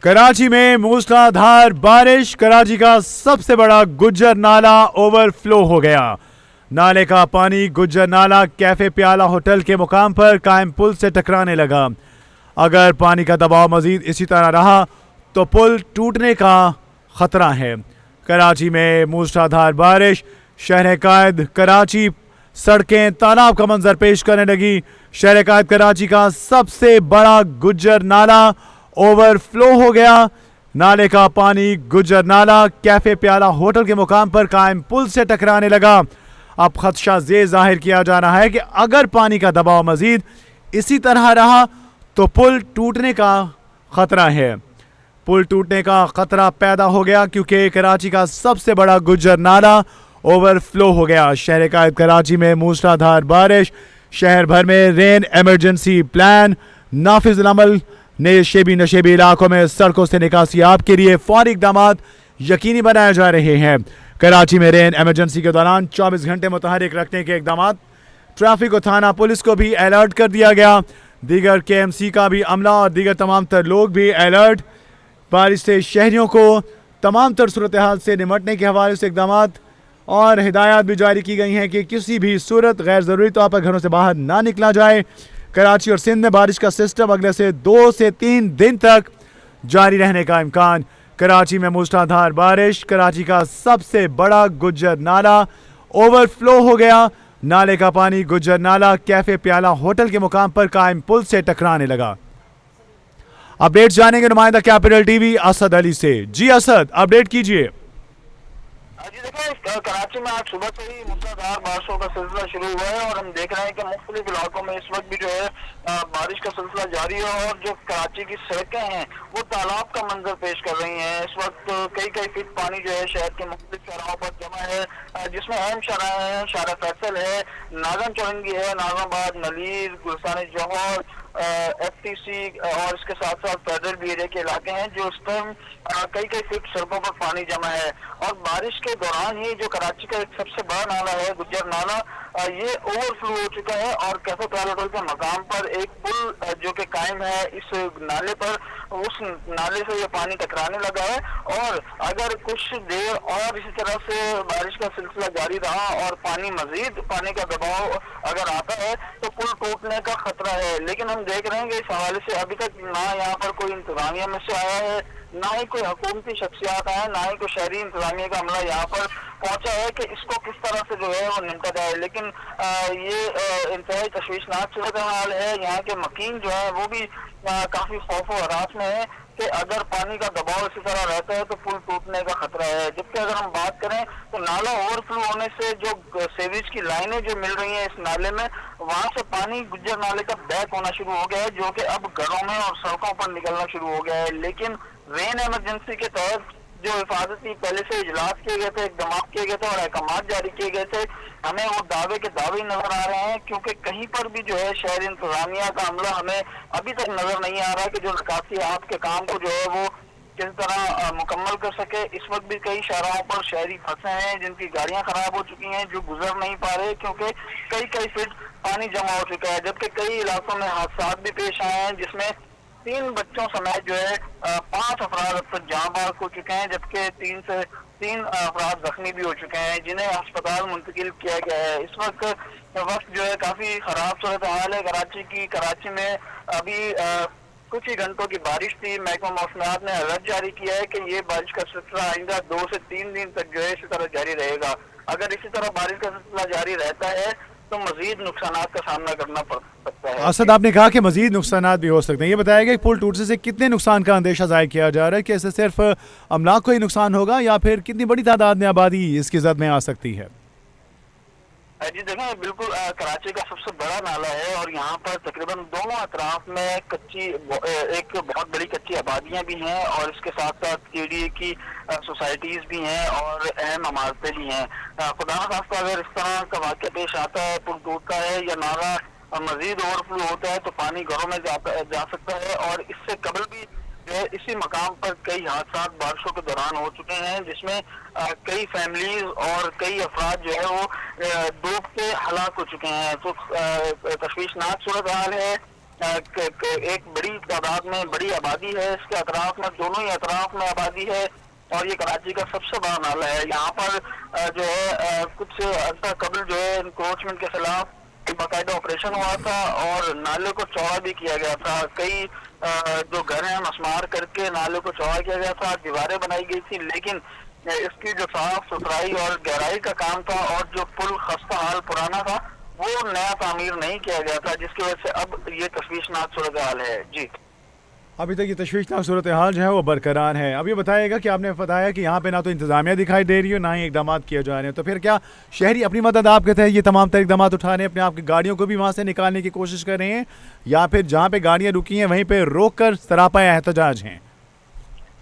कराची में मूसलाधार बारिश, कराची का सबसे बड़ा गुज्जर नाला ओवरफ्लो हो गया। नाले का पानी गुज्जर नाला कैफे प्याला होटल के मुकाम पर कायम पुल से टकराने लगा। अगर पानी का दबाव मजीद इसी तरह रहा तो पुल टूटने का खतरा है। कराची में मूसलाधार बारिश, शहर कायद कराची सड़कें तालाब का मंजर पेश करने लगी। शहर कायद कराची का सबसे बड़ा गुज्जर नाला ओवरफ्लो हो गया। नाले का पानी गुज्जर नाला कैफे प्याला होटल के मुकाम पर कायम पुल से टकराने लगा। अब खदशा ये जाहिर किया जा रहा है कि अगर पानी का दबाव मजीद इसी तरह रहा तो पुल टूटने का खतरा है। पुल टूटने का खतरा पैदा हो गया क्योंकि कराची का सबसे बड़ा गुज्जर नाला ओवरफ्लो हो गया। शहर कायद कराची में मूसलाधार बारिश, शहर भर में रेन एमरजेंसी प्लान नाफिज अमल ने शेबी नशेबी इलाकों में सड़कों से निकासियाब के लिए फौरी इकदाम यकीनी बनाए जा रहे हैं। कराची में रेन एमरजेंसी के दौरान 24 घंटे मुतहरिक रखने के इकदाम, ट्रैफिक और थाना पुलिस को भी अलर्ट कर दिया गया। दीगर KMC का भी अमला और दीगर तमाम तर लोग भी अलर्ट। बारिश से शहरियों को तमाम तर सूरत हाल से निमटने के हवाले से इकदाम और हिदायत भी जारी की गई हैं कि किसी भी सूरत गैर ज़रूरी तौर पर घरों से बाहर ना निकला जाए। कराची और सिंध में बारिश का सिस्टम अगले से 2 से 3 दिन तक जारी रहने का इम्कान। कराची में मूसलाधार बारिश, कराची का सबसे बड़ा गुज्जर नाला ओवरफ्लो हो गया। नाले का पानी गुज्जर नाला कैफे प्याला होटल के मुकाम पर कायम पुल से टकराने लगा। अपडेट जानेंगे नुमाइंदा कैपिटल टीवी असद अली से। जी असद, अपडेट कीजिए। जी देखिए, कराची में आज सुबह से ही मूसलाधार बारिशों का सिलसिला शुरू हुआ है और हम देख रहे हैं कि मुख्तलिफ इलाकों में इस वक्त भी जो है बारिश का सिलसिला जारी है और जो कराची की सड़कें हैं वो तालाब का मंजर पेश कर रही हैं। इस वक्त कई फीट पानी जो है शहर के मुख्तलिफ शहरों पर जमा है, जिसमें अहम शहर है, शारा फैसल है, नागन चौरंगी है, नाजमाबाद, नलीर, गुलस्तान जौहर, FTC और इसके साथ साथ फेडरल भी एरिया के इलाके हैं जो इस टाइम कई फीट सड़कों पर पानी जमा है। और बारिश के दौरान ही जो कराची का एक सबसे बड़ा नाला है गुज्जर नाला, ये ओवरफ्लो हो चुका है और कैफे प्याला होटल के मकाम पर एक पुल जो कि कायम है इस नाले पर, उस नाले से ये पानी टकराने लगा है। और अगर कुछ देर और इसी तरह से बारिश का सिलसिला जारी रहा और मजीद पानी का दबाव अगर आता है तो पुल टूटने का खतरा है। लेकिन हम देख रहे हैं कि इस हवाले से अभी तक ना यहाँ पर कोई इंतजामिया में से आया है, ना ही कोई हुकूमती शख्सियात आए, ना ही कोई शहरी इंतजामिया का अमला यहाँ पर पहुंचा है कि इसको किस तरह से जो है वो निपटा जाए। लेकिन ये इंतहाई तशवीशनाक सूरत हाल है। यहाँ के मकीन जो है वो भी काफी खौफ और हरास में है कि अगर पानी का दबाव इसी तरह रहता है तो पुल टूटने का खतरा है। जबकि अगर हम बात करें तो नाला ओवरफ्लो होने से जो सीवेज की लाइनें जो मिल रही हैं इस नाले में, वहां से पानी गुज्जर नाले का बैक होना शुरू हो गया है जो कि अब घरों में और सड़कों पर निकलना शुरू हो गया है। लेकिन रेन एमरजेंसी के तहत जो हिफाजती पहले से इजलास किए गए थे, इकदाम किए गए थे और अहकामात जारी किए गए थे, हमें वो दावे के दावे नजर आ रहे हैं क्योंकि कहीं पर भी जो है शहर इंतजामिया का अमला हमें अभी तक नजर नहीं आ रहा कि जो निकासियात के काम को जो है वो किस तरह मुकम्मल कर सके। इस वक्त भी कई शहरों पर शहरी फंसे हैं जिनकी गाड़ियां खराब हो चुकी हैं, जो गुजर नहीं पा रहे क्योंकि कई फीट पानी जमा हो चुका है। जबकि कई इलाकों में हादसा भी पेश आए हैं जिसमें 3 बच्चों समेत जो है 5 अफराद अब तक जान बाग हो चुके हैं, जबकि 3 अफराद जख्मी भी हो चुके हैं जिन्हें अस्पताल मुंतकिल किया गया है। इस वक्त जो है काफी खराब सूरत हाल है कराची की। कराची में अभी कुछ ही घंटों की बारिश थी। महकमा मौसमियात ने अलर्ट जारी किया है कि ये बारिश का सिलसिला आइंदा 2 से 3 दिन तक जो है इसी तरह जारी रहेगा। अगर इसी तरह बारिश का सिलसिला जारी रहता है तो मजीद नुकसानात का सामना करना पड़ सकता है। असद, आपने कहा कि मजीद नुकसानात भी हो सकते हैं, ये बताया गया कि पुल टूटने से कितने नुकसान का अंदेशा जाहिर किया जा रहा है कि इससे सिर्फ अमलाक को ही नुकसान होगा या फिर कितनी बड़ी तादाद में आबादी इसकी जद में आ सकती है? जी देखें, बिल्कुल कराची का सबसे बड़ा नाला है और यहाँ पर तकरीबन दोनों अतराफ में एक बहुत बड़ी कच्ची आबादियाँ भी हैं और इसके साथ साथ KDA की सोसाइटीज भी हैं और अहम इमारतें भी हैं। खुदा न खास्ता अगर इस तरह का वाक़या पेश आता है, पुल टूटता है या नाला मजीद ओवरफ्लो होता है तो पानी घरों में जा सकता है। और इससे कबल भी इसी मकाम पर कई हादसा बारिशों के दौरान हो चुके हैं जिसमें कई फैमिलीज और कई अफराद जो है वो डूब के हलाक हो चुके हैं। तो तशवीशनाक सूरत हाल है ایک بڑی تعداد میں بڑی آبادی ہے، اس کے اطراف میں دونوں ہی اطراف میں آبادی ہے، اور یہ کراچی کا سب سے بڑا نالہ ہے۔ یہاں پر جو ہے کچھ عرصہ قبل جو ہے انکروچمنٹ کے خلاف باقاعدہ آپریشن ہوا تھا اور نالے کو چوڑا بھی کیا گیا تھا، کئی جو گھر ہیں مسمار کر کے نالے کو چوڑا کیا گیا تھا، دیواریں بنائی گئی تھی، لیکن اس کی جو صاف ستھرائی اور گہرائی کا کام تھا اور جو پل خستہ حال پرانا تھا وہ نیا تعمیر نہیں کیا گیا تھا، جس کی وجہ سے اب یہ تشویشناک صورتحال ہے۔ جی ابھی تک یہ تشویشناک صورتحال جو ہے وہ برقرار ہے۔ اب یہ بتائیے گا کہ آپ نے بتایا کہ یہاں پہ نہ تو انتظامیہ دکھائی دے رہی ہے نہ ہی اقدامات کیے جا رہے ہیں، تو پھر کیا شہری اپنی مدد آپ کہتے ہیں یہ تمام تر اقدامات اٹھا رہے ہیں، اپنے آپ کی گاڑیوں کو بھی وہاں سے نکالنے کی کوشش کر رہے ہیں، یا پھر جہاں پہ گاڑیاں رکی ہیں وہیں پہ روک کر سراپا احتجاج ہیں؟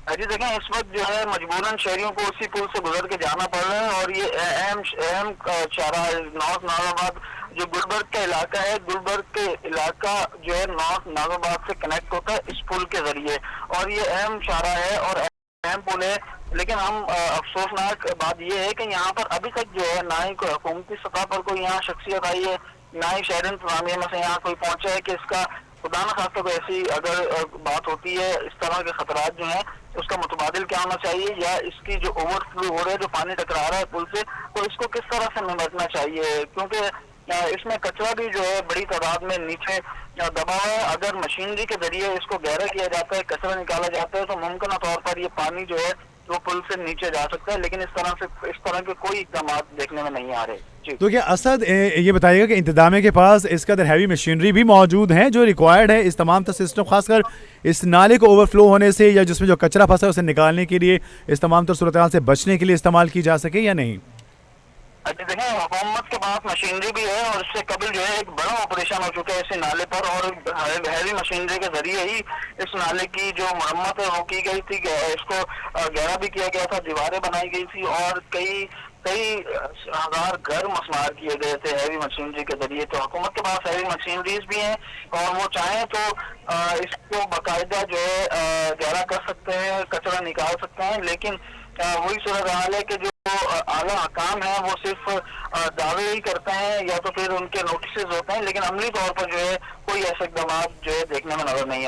جی دیکھیں، اس وقت جو ہے مجبوراً شہریوں کو اسی پل سے گزر کے جانا پڑ رہا ہے، اور یہ اہم چارہ نارتھ ناظر آباد جو گلبرگ کا علاقہ ہے، گلبرگ کے علاقہ جو ہے نارتھ ناظر آباد سے کنیکٹ ہوتا ہے اس پل کے ذریعے، اور یہ اہم چارہ ہے اور اہم پل ہے۔ لیکن ہم افسوسناک بات یہ ہے کہ یہاں پر ابھی تک جو ہے نہ ہی کوئی حکومتی سطح پر کوئی یہاں شخصیت آئی ہے، نہ ہی شہر انتظامیہ میں سے یہاں کوئی پہنچا ہے کہ اس کا خدا نہ خواستہ کوئی ایسی اگر بات ہوتی ہے، اس طرح کے خطرات جو ہیں اس کا متبادل کیا ہونا چاہیے، یا اس کی جو اوور فلو ہو رہا ہے، جو پانی ٹکرا رہا ہے پل سے، تو اس کو کس طرح سے نمٹنا چاہیے، کیونکہ اس میں کچرا بھی جو ہے بڑی تعداد میں نیچے دبا ہے۔ اگر مشینری کے ذریعے اس کو گہرا کیا جاتا ہے، کچرا نکالا جاتا ہے، تو ممکنہ طور پر یہ پانی جو ہے وہ پل سے نیچے جا سکتا ہے، لیکن اس طرح کے کوئی اقدامات دیکھنے میں نہیں آ رہے۔ جی تو کیا اسد یہ بتائیے گا کہ انتظامیہ کے پاس اس قدر ہیوی مشینری بھی موجود ہیں جو ریکوائرڈ ہے اس تمام تر سسٹم، خاص کر اس نالے کو اوور فلو ہونے سے یا جس میں جو کچرا پھنسا ہے اسے نکالنے کے لیے، اس تمام تر صورتحال سے بچنے کے لیے استعمال کی جا سکے یا نہیں؟ دیکھیں، حکومت کے پاس مشینری بھی ہے، اور اس سے قبل جو ہے ایک بڑا آپریشن ہو چکا ہے اسی نالے پر، اور ہیوی مشینری کے ذریعے ہی اس نالے کی جو مرمت ہے وہ کی گئی تھی، اس کو گہرا بھی کیا گیا تھا، دیواریں بنائی گئی تھی، اور کئی ہزار گھر مسمار کیے گئے تھے ہیوی مشینری کے ذریعے۔ تو حکومت کے پاس ہیوی مشینریز بھی ہیں، اور وہ چاہیں تو اس کو باقاعدہ جو ہے گہرا کر سکتے ہیں، کچرا نکال سکتے ہیں، لیکن وہی صورتحال ہے کہ جو اعلیٰ حکام ہیں وہ صرف دعوے ہی کرتے ہیں یا تو پھر ان کے نوٹسز ہوتے ہیں، لیکن عملی طور پر جو ہے کوئی ایسے اقدامات جو ہے دیکھنے میں نظر نہیں